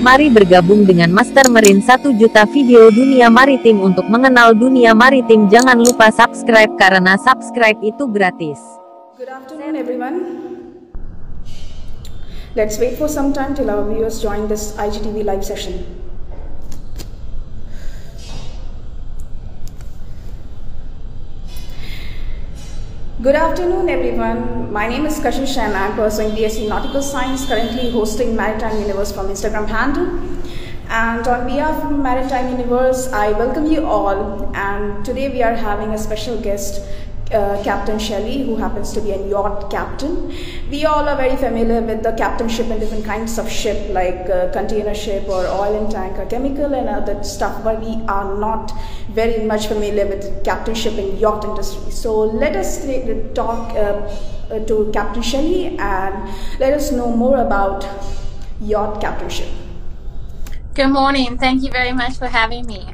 Mari bergabung dengan Master Marine 1 juta video dunia maritim untuk mengenal dunia maritim. Jangan lupa subscribe karena subscribe itu gratis. Good afternoon everyone. Let's wait for some time till our viewers join this IGTV live session. Good afternoon everyone. My name is Kashish and I am pursuing BSc Nautical Science, currently hosting Maritime Universe from Instagram handle. And on behalf of Maritime Universe, I welcome you all. And today we are having a special guest, Captain Shelley, who happens to be a yacht captain. We all are very familiar with the captainship and different kinds of ship like container ship or oil and tanker, chemical and other stuff, but we are not very much familiar with captainship in yacht industry. So let us talk to Captain Shelley and let us know more about yacht captainship. Good morning. Thank you very much for having me.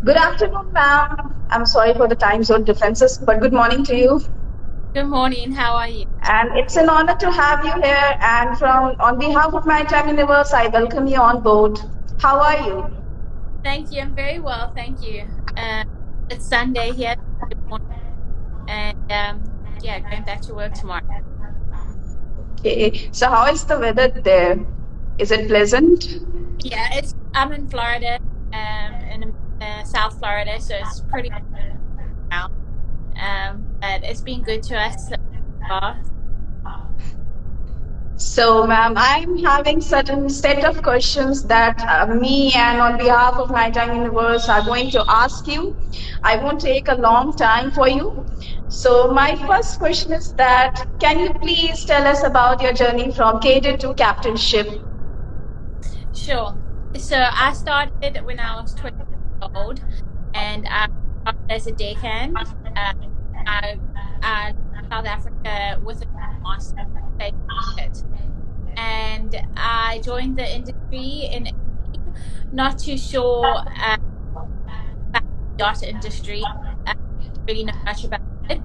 Good afternoon, ma'am. I'm sorry for the time zone differences, but good morning to you. Good morning. How are you? And it's an honor to have you here. And on behalf of Maritime Universe, I welcome you on board. How are you? Thank you. I'm very well. Thank you. It's Sunday here. Good morning. And yeah, going back to work tomorrow. Okay. So how is the weather there? Is it pleasant? Yeah, I'm in Florida, in South Florida, so it's pretty now. But it's been good to us so far. So, ma'am, I'm having certain set of questions that me and on behalf of Maritime Universe are going to ask you. I won't take a long time for you. So, my first question is that, can you please tell us about your journey from cadet to captainship? Sure. So, I started when I was 20 years old, and I started as a deckhand. I South Africa with a master certificate. And I joined the industry in not too sure about the yacht industry. I didn't really know much about it,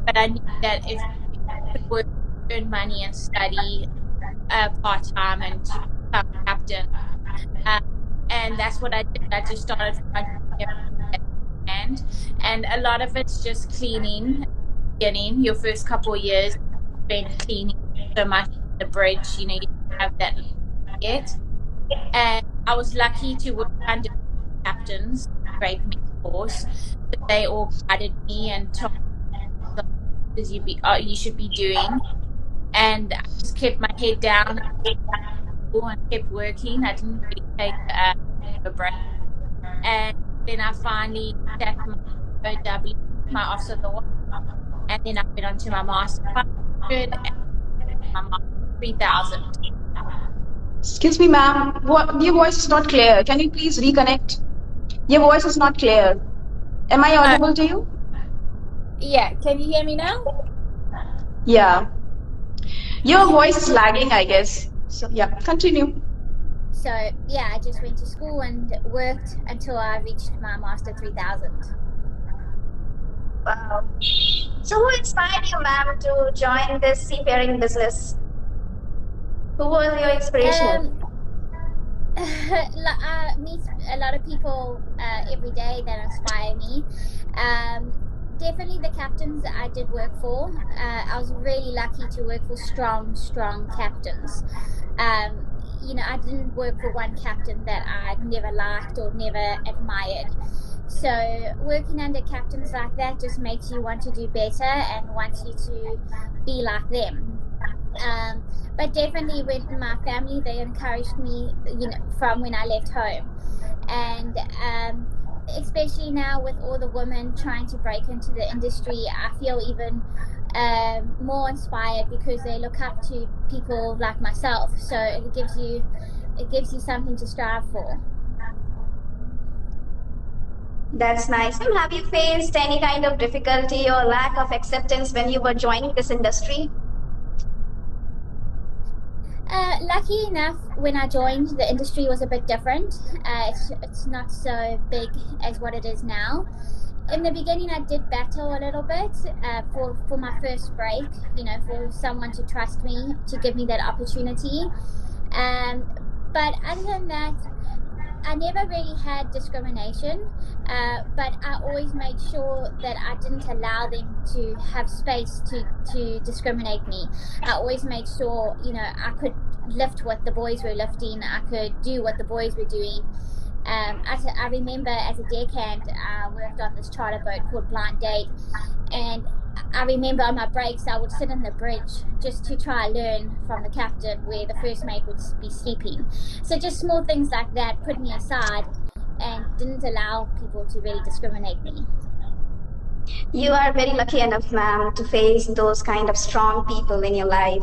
but I knew that if I could work, earn money, and study part-time and to become a captain, and that's what I did. I just started from my hand, and a lot of it's just cleaning. Beginning your first couple of years, spent cleaning so much. The bridge, you don't have that yet. And I was lucky to work under captains, great mentors. So they all guided me and told me what you should be doing. And I just kept my head down and kept working. I didn't really take a break. And then I finally sat my OW, my Officer of the Watch, and then I went on to my Master 500 and my Master 3000. Excuse me, ma'am. Your voice is not clear. Can you please reconnect? Your voice is not clear. Am I audible to you? Yeah. Can you hear me now? Yeah. Your voice is lagging, I guess. So, yeah, continue. So, yeah, I just went to school and worked until I reached my Master 3000. Wow. So who inspired you, ma'am, to join this seafaring business? Who was your inspiration? I meet a lot of people every day that inspire me. Definitely the captains that I did work for. I was really lucky to work for strong captains. You know, I didn't work for one captain that I never liked or never admired. So working under captains like that just makes you want to do better and wants you to be like them. But definitely with my family, they encouraged me, you know, from when I left home. And especially now with all the women trying to break into the industry, I feel even more inspired because they look up to people like myself. So it gives you something to strive for. That's nice. Have you faced any kind of difficulty or lack of acceptance when you were joining this industry? Lucky enough, when I joined, the industry was a bit different. It's not so big as what it is now. in the beginning, I did battle a little bit for my first break, you know, for someone to trust me, to give me that opportunity. But other than that, I never really had discrimination, but I always made sure that I didn't allow them to have space to discriminate me. I always made sure, you know, I could lift what the boys were lifting, I could do what the boys were doing. I remember as a deckhand, I worked on this charter boat called Blind Date, and I remember on my breaks I would sit in the bridge just to try and learn from the captain where the first mate would be sleeping. So just small things like that put me aside and didn't allow people to really discriminate me. You are very lucky enough, ma'am, to face those kind of strong people in your life.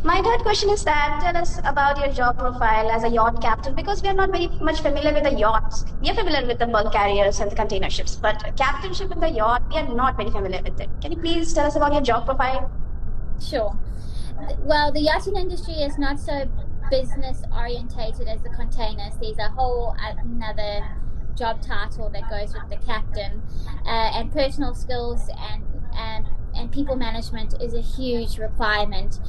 My third question is that tell us about your job profile as a yacht captain, because we are not very much familiar with the yachts. We are familiar with the bulk carriers and the container ships, but captainship in the yacht, we are not very familiar with it. Can you please tell us about your job profile? Sure. Well, the yachting industry is not so business orientated as the containers. There's a whole another job title that goes with the captain, and personal skills and people management is a huge requirement.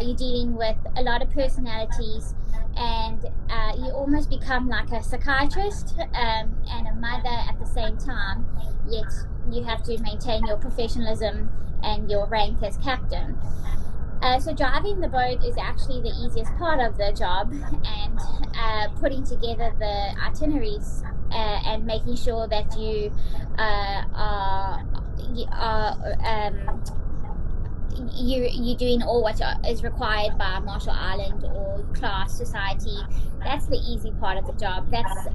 You're dealing with a lot of personalities, and you almost become like a psychiatrist and a mother at the same time, yet you have to maintain your professionalism and your rank as captain. So driving the boat is actually the easiest part of the job, and putting together the itineraries and making sure that you're doing all what is required by Marshall Island or class society. That's the easy part of the job. That's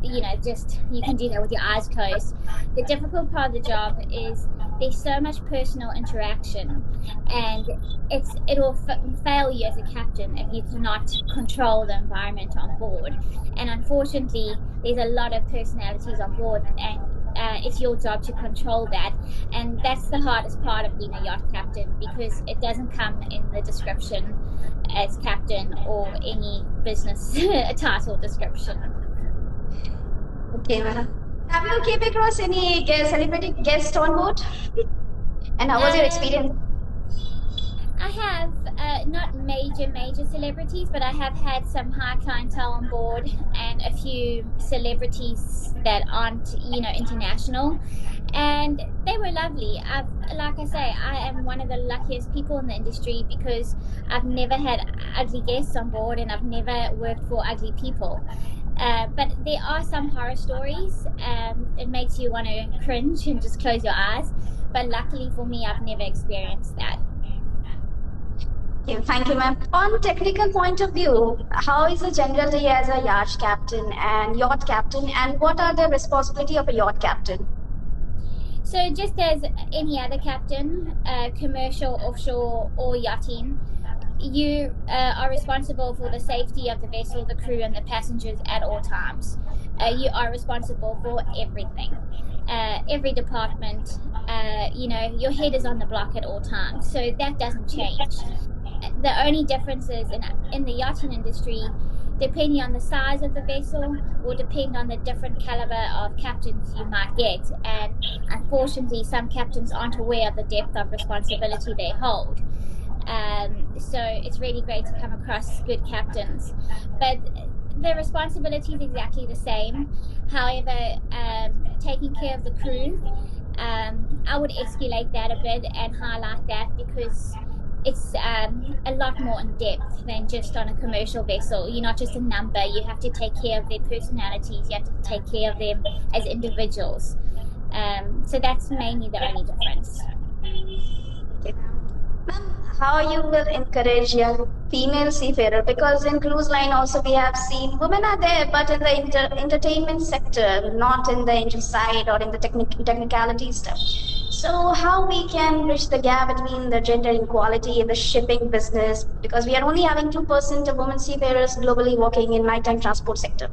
you know, just you can do that with your eyes closed. The difficult part of the job is there's so much personal interaction, and it will fail you as a captain if you cannot control the environment on board. And unfortunately, there's a lot of personalities on board, and it's your job to control that. And that's the hardest part of being a yacht captain, because it doesn't come in the description as captain or any business title description. Okay, ma'am. Have you came across any celebrity guest on board? And how was your experience? I have not major celebrities, but I have had some high clientele on board and a few celebrities that aren't, you know, international, and they were lovely. Like I say, I am one of the luckiest people in the industry because I've never had ugly guests on board, and I've never worked for ugly people. But there are some horror stories. It makes you want to cringe and just close your eyes. But luckily for me, I've never experienced that. Okay, thank you, ma'am. On technical point of view, how is the general day as a yacht captain, and what are the responsibility of a yacht captain? So just as any other captain, commercial, offshore, or yachting, you are responsible for the safety of the vessel, the crew, and the passengers at all times. You are responsible for everything, every department. You know, your head is on the block at all times, so that doesn't change. The only difference is in the yachting industry, depending on the size of the vessel, will depend on the different caliber of captains you might get. And unfortunately, some captains aren't aware of the depth of responsibility they hold. So it's really great to come across good captains. But the responsibility is exactly the same. However, taking care of the crew, I would escalate that a bit and highlight that, because it's a lot more in depth than just on a commercial vessel. You're not just a number. You have to take care of their personalities. You have to take care of them as individuals. So that's mainly the only difference. Okay. Ma'am, how you will encourage young female seafarer? Because in cruise line also we have seen women are there, but in the entertainment sector, not in the engine side or in the technicality stuff. So how we can bridge the gap between the gender inequality in the shipping business? Because we are only having 2% of women seafarers globally working in maritime transport sector.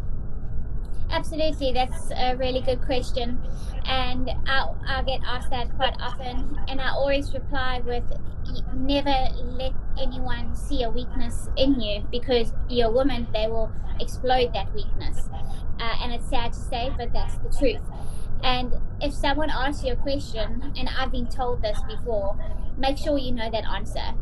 Absolutely, that's a really good question, and I'll get asked that quite often, and I always reply with, never let anyone see a weakness in you, because you're a woman. They will exploit that weakness, and it's sad to say, but that's the truth. And if someone asks you a question, and I've been told this before, make sure you know that answer.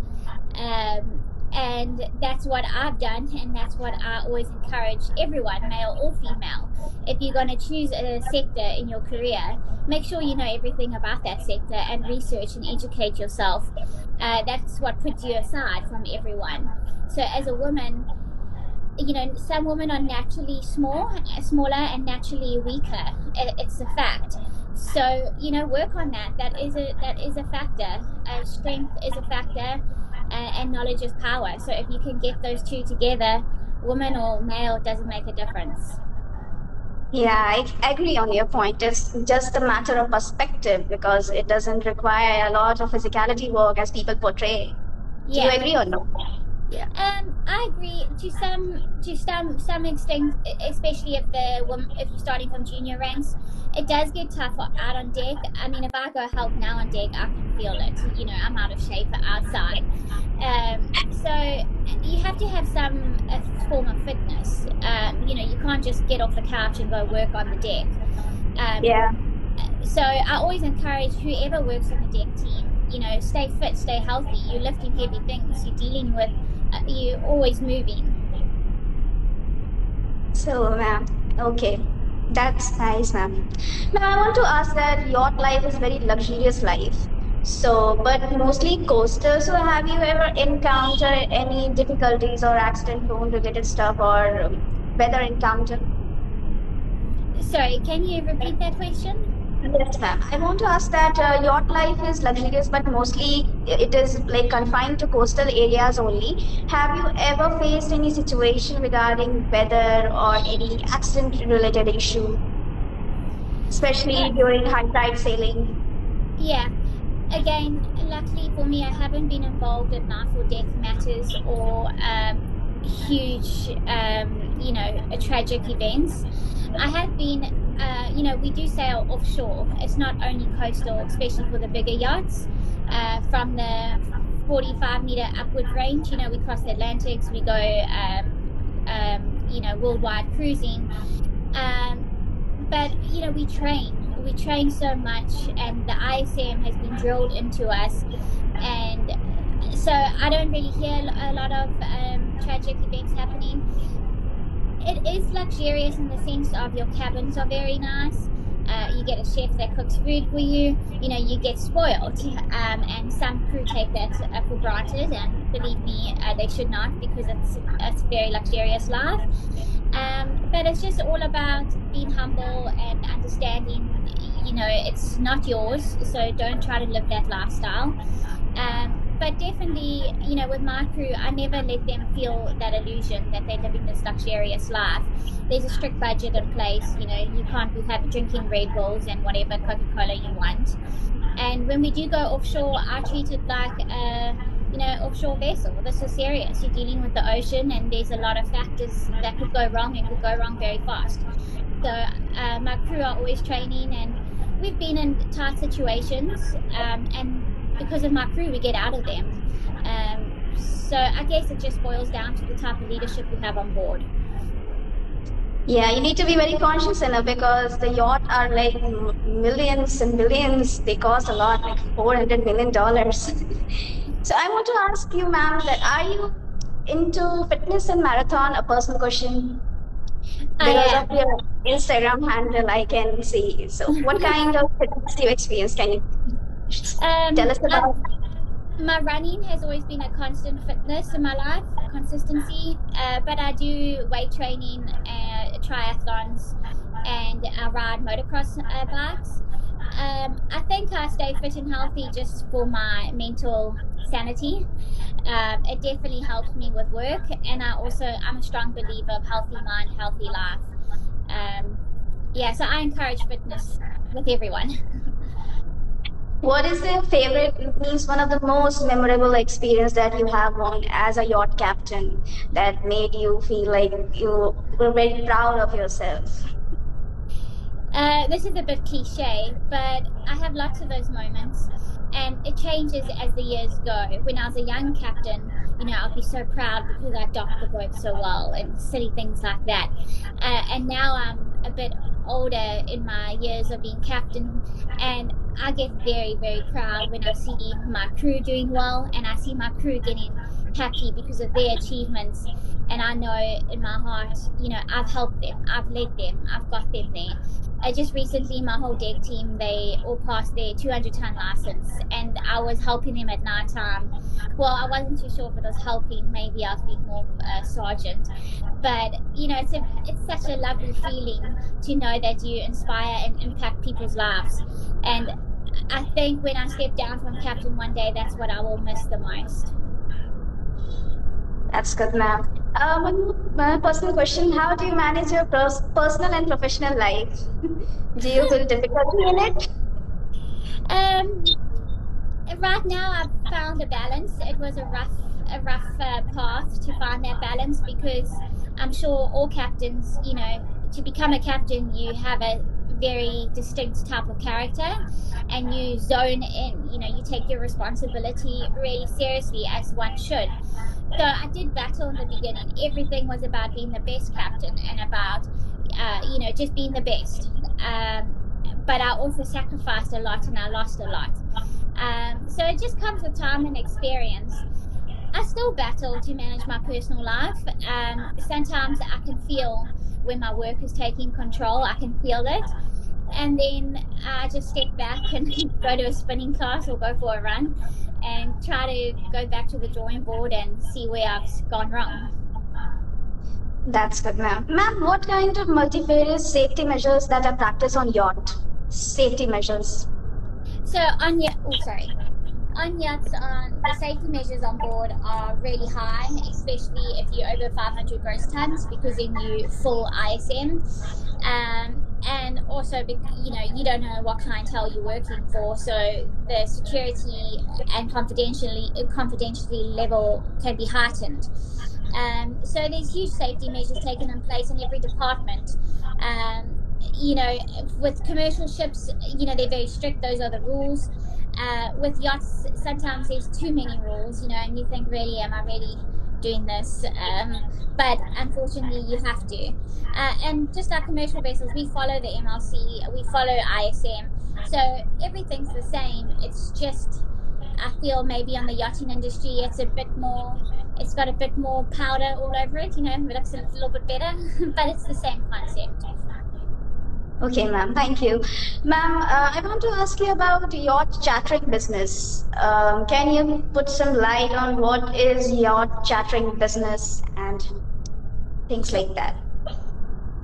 And that's what I've done, and that's what I always encourage everyone, male or female. If you're going to choose a sector in your career, make sure you know everything about that sector and research and educate yourself. That's what puts you aside from everyone. So as a woman, some women are naturally smaller and naturally weaker. It's a fact. So work on that. That is a factor. Strength is a factor, and knowledge is power. So if you can get those two together, woman or male, doesn't make a difference. Yeah, I agree on your point. It's just a matter of perspective because it doesn't require a lot of physicality work as people portray. Do you agree or no? Yeah. I agree to some extent, especially if you're starting from junior ranks. It does get tough out on deck. I mean, if I go help now on deck, I can feel it. I'm out of shape outside. So you have to have some form of fitness. You can't just get off the couch and go work on the deck. Yeah. So I always encourage whoever works on the deck team, stay fit, stay healthy. You're lifting heavy things. You're dealing with, you're always moving. So, ma'am, okay. That's nice, ma'am. Ma'am, I want to ask that yacht life is very luxurious life. So, but mostly coastal. So, have you ever encountered any difficulties or accident-prone related stuff or weather encounter? Sorry, can you repeat that question? Yes, ma'am. I want to ask that yacht life is luxurious, but mostly it is like confined to coastal areas only. Have you ever faced any situation regarding weather or any accident-related issue, especially during high tide sailing? Yeah. Again, luckily for me, I haven't been involved in life or death matters or huge, tragic events. I have been, we do sail offshore. It's not only coastal, especially for the bigger yachts. From the 45-meter upward range, we cross the Atlantics, we go, worldwide cruising. But, we train so much, and the ISM has been drilled into us. And so I don't really hear a lot of tragic events happening. It is luxurious in the sense of your cabins are very nice. You get a chef that cooks food for you. You get spoiled. And some crew take that for granted. And believe me, they should not, because it's a very luxurious life. But it's just all about being humble and understanding, it's not yours. So don't try to live that lifestyle. But definitely, with my crew, I never let them feel that illusion that they're living this luxurious life. There's a strict budget in place. You can't be drinking Red Bulls and whatever Coca-Cola you want. And when we do go offshore, I treat it like a, offshore vessel. This is serious. You're dealing with the ocean, and there's a lot of factors that could go wrong and could go wrong very fast. So my crew are always training, and we've been in tight situations, and because of my crew, we get out of them. So I guess it just boils down to the type of leadership we have on board. Yeah, you need to be very conscious enough because the yacht are like millions and billions. They cost a lot, like $400 million. So I want to ask you, ma'am, that are you into fitness and marathon? A personal question. Because of your Instagram handle, I can see. So what kind of fitness do you experience? Can you tell us about? My running has always been a constant fitness in my life, consistency. But I do weight training, triathlons, and I ride motocross bikes. I think I stay fit and healthy just for my mental sanity. It definitely helps me with work, and I'm a strong believer of healthy mind, healthy life. So I encourage fitness with everyone. What is the favorite, means one of the most memorable experience that you have on as a yacht captain that made you feel like you were very proud of yourself? This is a bit cliche, but I have lots of those moments, and it changes as the years go. When I was a young captain, I'll be so proud because I docked the boat so well and silly things like that. And now I'm a bit older in my years of being captain, and I get very, very proud when I see my crew doing well, and I see my crew getting happy because of their achievements. And I know in my heart, I've helped them, I've led them, I've got them there. Just recently, my whole deck team, they all passed their 200-ton license, and I was helping them at night time. Well, I wasn't too sure if it was helping. Maybe I was being more sergeant. But, it's such a lovely feeling to know that you inspire and impact people's lives. And I think when I step down from captain one day, that's what I will miss the most. That's good, ma'am. One personal question: how do you manage your personal and professional life? Do you feel difficulty in it? Right now, I've found a balance. It was a rough path to find that balance, because I'm sure all captains, to become a captain, you have a very distinct type of character, and you zone in. You take your responsibility really seriously, as one should. So I did battle in the beginning. Everything was about being the best captain and about, just being the best. But I also sacrificed a lot, and I lost a lot. So it just comes with time and experience. I still battle to manage my personal life. Sometimes I can feel when my work is taking control. I can feel it. And then I just step back and go to a spinning class or go for a run and try to go back to the drawing board and see where I've gone wrong. That's good, ma'am. Ma'am, what kind of multifarious safety measures that are practiced on yacht? Safety measures. So on yachts, the safety measures on board are really high, especially if you're over 500 gross tons, because then you full ISM. And also, you don't know what clientele you're working for, so the security and confidentiality level can be heightened. So there's huge safety measures taken in place in every department. With commercial ships, they're very strict. Those are the rules. With yachts, sometimes there's too many rules, and you think, really, am I really doing this? But unfortunately, you have to. And just like commercial vessels, we follow the MLC, we follow ISM. So everything's the same. It's just, I feel maybe on the yachting industry, it's got a bit more powder all over it, it looks a little bit better, but it's the same concept. Okay, ma'am. Thank you. Ma'am, I want to ask you about yacht chartering business. Can you put some light on what is yacht chartering business and things like that?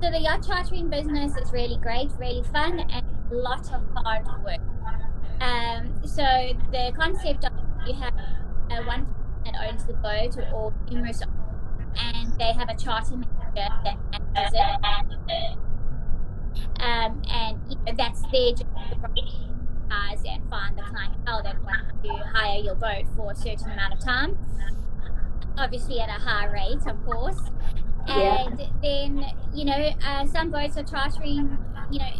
So the yacht chartering business is really great, really fun, and a lot of hard work. So the concept of, you have one person that owns the boat, or numerous, and they have a charter manager that manages it. And that's their job and find the clientele that want to hire your boat for a certain amount of time, obviously at a high rate, of course. And then some boats are chartering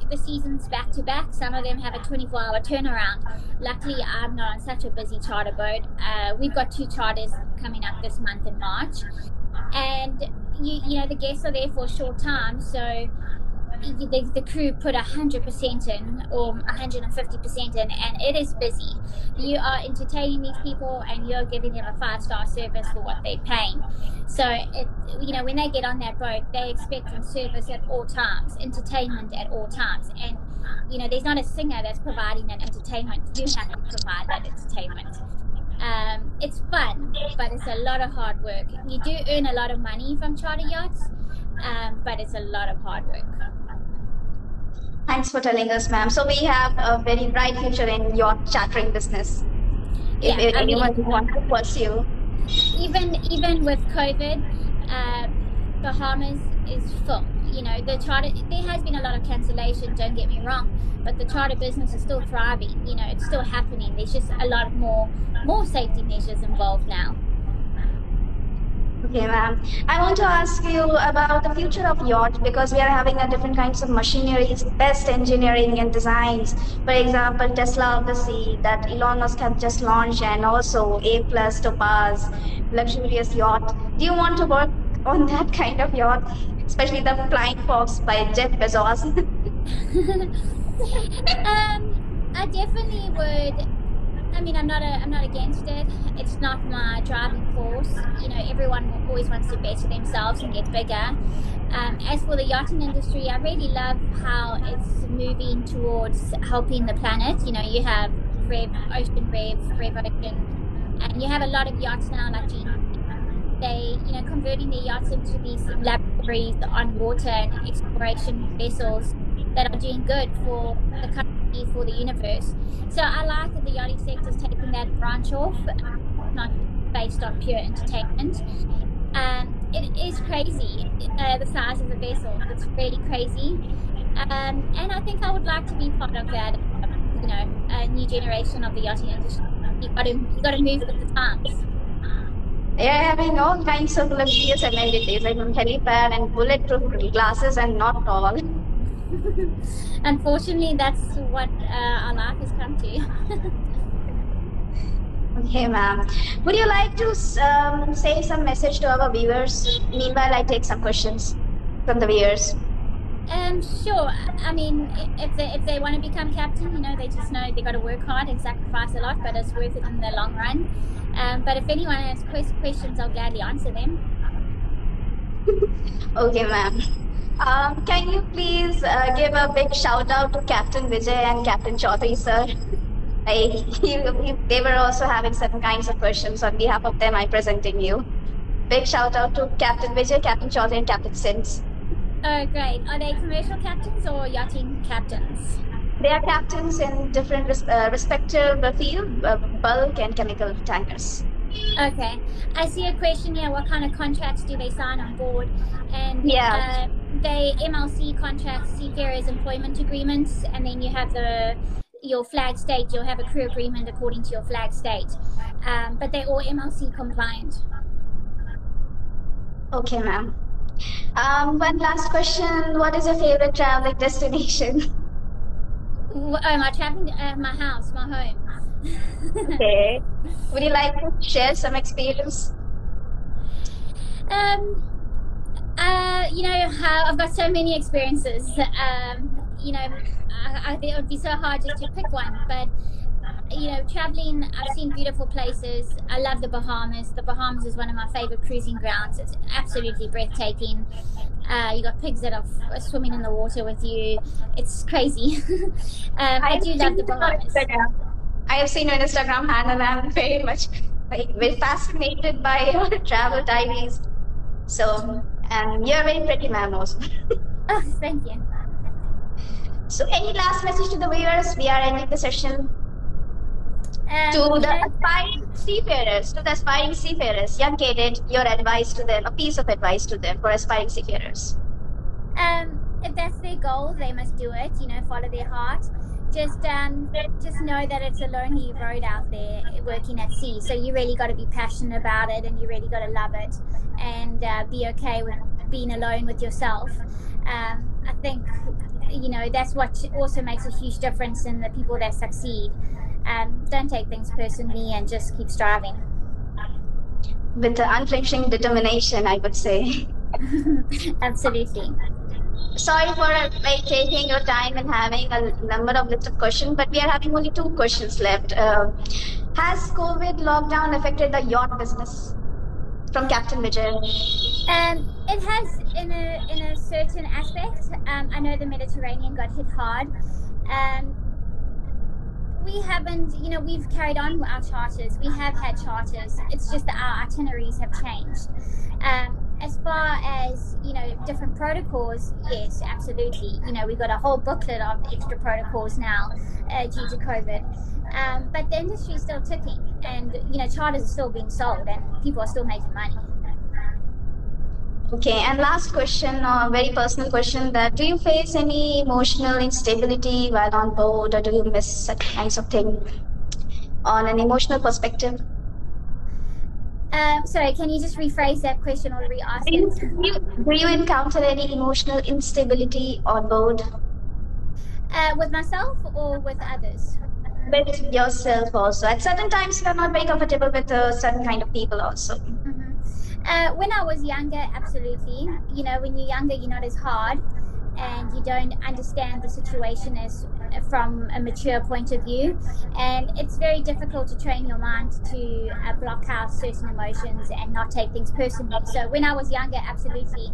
the seasons back to back. Some of them have a 24-hour turnaround. Luckily, I'm not on such a busy charter boat. We've got 2 charters coming up this month in March, and the guests are there for a short time, so the crew put 100% in, or 150% in, and it is busy. You are entertaining these people, and you're giving them a 5-star service for what they're paying. So when they get on that boat, they expect service at all times, entertainment at all times, and there's not a singer that's providing that entertainment. You have to provide that entertainment. It's fun, but it's a lot of hard work. You do earn a lot of money from charter yachts, but it's a lot of hard work. Thanks for telling us, ma'am. So we have a very bright future in yacht chartering business. If anyone wants to pursue. Even with COVID, Bahamas is full. The charter, there has been a lot of cancellation, don't get me wrong, but the charter business is still thriving. It's still happening. There's just a lot more safety measures involved now. Okay, ma'am. I want to ask you about the future of yacht, because we are having different kinds of machineries, best engineering and designs. For example, Tesla of the Sea that Elon Musk have just launched, and also A+ Topaz, luxurious yacht. Do you want to work on that kind of yacht, especially the Flying Fox by Jeff Bezos? I definitely would. I mean, I'm not against it. It's not my driving force. You know, everyone always wants to better themselves and get bigger. As for the yachting industry, I really love how it's moving towards helping the planet. You know, you have Rev Ocean, and you have a lot of yachts now, like they, you know, converting their yachts into these laboratories on water and exploration vessels that are doing good for the country, for the universe. So I like that the yachting sector is taking that branch off, not based on pure entertainment. It is crazy, the size of the vessel. It's really crazy. And I think I would like to be part of that, you know, a new generation of the yachting industry. You got to move with the times. Yeah, having all kinds of luxurious amenities like helipad and bulletproof glasses and not all. Unfortunately, that's what our life has come to. Okay, ma'am. Would you like to say some message to our viewers? Meanwhile, I take some questions from the viewers. Sure. I mean, if they want to become captain, you know, they just know they got to work hard and sacrifice a lot, but it's worth it in the long run. But if anyone has questions, I'll gladly answer them. Okay, ma'am. Can you please give a big shout out to Captain Vijay and Captain Chaudhary, sir? They were also having certain kinds of questions. On behalf of them, I'm presenting you. Big shout out to Captain Vijay, Captain Chaudhary, and Captain Sims. Oh, great. Are they commercial captains or yachting captains? They are captains in different respective field, bulk and chemical tankers. Okay. I see a question here. What kind of contracts do they sign on board? And yeah, they MLC contracts, seafarers employment agreements, and then you have your flag state. You'll have a crew agreement according to your flag state. But they're all MLC compliant. Okay, ma'am. One last question. What is your favorite traveling destination? My traveling, my house, my home. Okay. Would you like to share some experience? You know, I've got so many experiences. You know, it would be so hard just to pick one, but you know, traveling, I've seen beautiful places. I love the Bahamas. The Bahamas is one of my favorite cruising grounds. It's absolutely breathtaking. You got pigs that are swimming in the water with you. It's crazy. I do love the Bahamas. I have seen your Instagram handle. I'm very much very fascinated by your travel diaries. So, and you're very pretty, ma'am, also. Oh, thank you. So, any last message to the viewers? We are ending the session. To the aspiring seafarers, young cadet, your advice to them, a piece of advice to them for aspiring seafarers. If that's their goal, they must do it. You know, follow their heart. Just know that it's a lonely road out there working at sea. So you really got to be passionate about it, and you really got to love it, and be okay with being alone with yourself. I think, you know, that's what also makes a huge difference in the people that succeed. Don't take things personally and just keep striving. With the unflinching determination, I would say. Absolutely. Sorry for taking your time and having a number of list of questions, but we are having only 2 questions left. Has COVID lockdown affected the yacht business? From Captain Vijay. It has in a certain aspect. I know the Mediterranean got hit hard. We haven't, you know, we've carried on with our charters. We have had charters. It's just that our itineraries have changed. As far as, you know, different protocols, yes, absolutely. You know, we've got a whole booklet of extra protocols now due to COVID. But the industry is still ticking, and, you know, charters are still being sold, and people are still making money. Okay, and last question, very personal question, that do you face any emotional instability while on board, or do you miss such kinds of things on an emotional perspective? Sorry, can you just rephrase that question or re-ask it? Do you encounter any emotional instability on board? With myself or with others? With yourself also. At certain times, you are not very comfortable with certain kind of people also. When I was younger, absolutely. You know, when you're younger, you're not as hard. and you don't understand the situation as from a mature point of view, and it's very difficult to train your mind to block out certain emotions and not take things personally. So when I was younger, absolutely,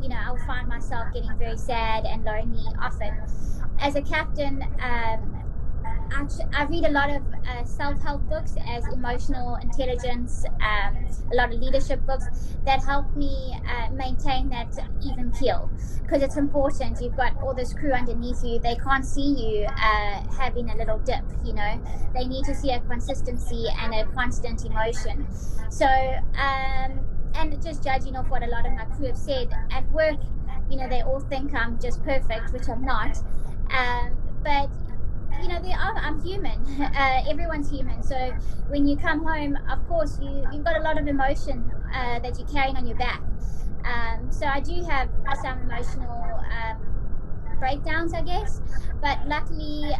you know, I would find myself getting very sad and lonely often. As a captain, I read a lot of self-help books as emotional intelligence, a lot of leadership books that help me maintain that even keel, because it's important. You've got all this crew underneath you. They can't see you having a little dip, you know. They need to see a consistency and a constant emotion. So, and just judging off what a lot of my crew have said at work, you know, they all think I'm just perfect, which I'm not. But you know, I'm human. Everyone's human. So when you come home, of course, you've got a lot of emotion that you're carrying on your back. So I do have some emotional breakdowns, I guess. But luckily,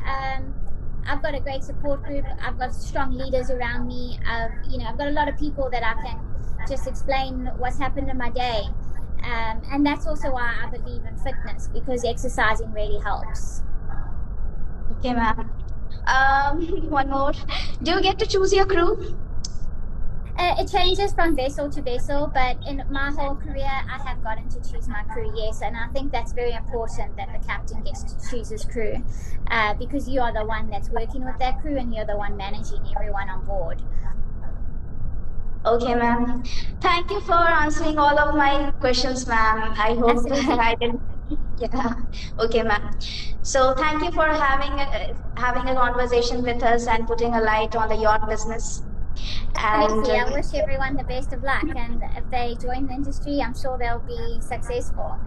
I've got a great support group. I've got strong leaders around me. You know, I've got a lot of people that I can just explain what's happened in my day. And that's also why I believe in fitness, because exercising really helps. Okay, ma'am. One more. Do you get to choose your crew? It changes from vessel to vessel, but in my whole career, I have gotten to choose my crew, yes. And I think that's very important that the captain gets to choose his crew, because you are the one that's working with that crew and you're the one managing everyone on board. Okay, ma'am. Thank you for answering all of my questions, ma'am. I hope I didn't. Yeah. Okay, ma'am. So thank you for having a conversation with us and putting a light on the yacht business. And I wish everyone the best of luck. And if they join the industry, I'm sure they'll be successful.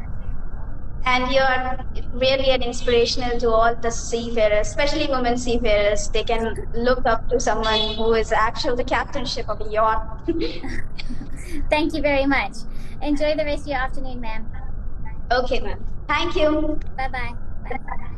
And you're really an inspirational to all the seafarers, especially women seafarers. They can look up to someone who is actually the captainship of a yacht. Thank you very much. Enjoy the rest of your afternoon, ma'am. Okay, ma'am. Thank you. Bye-bye. Bye.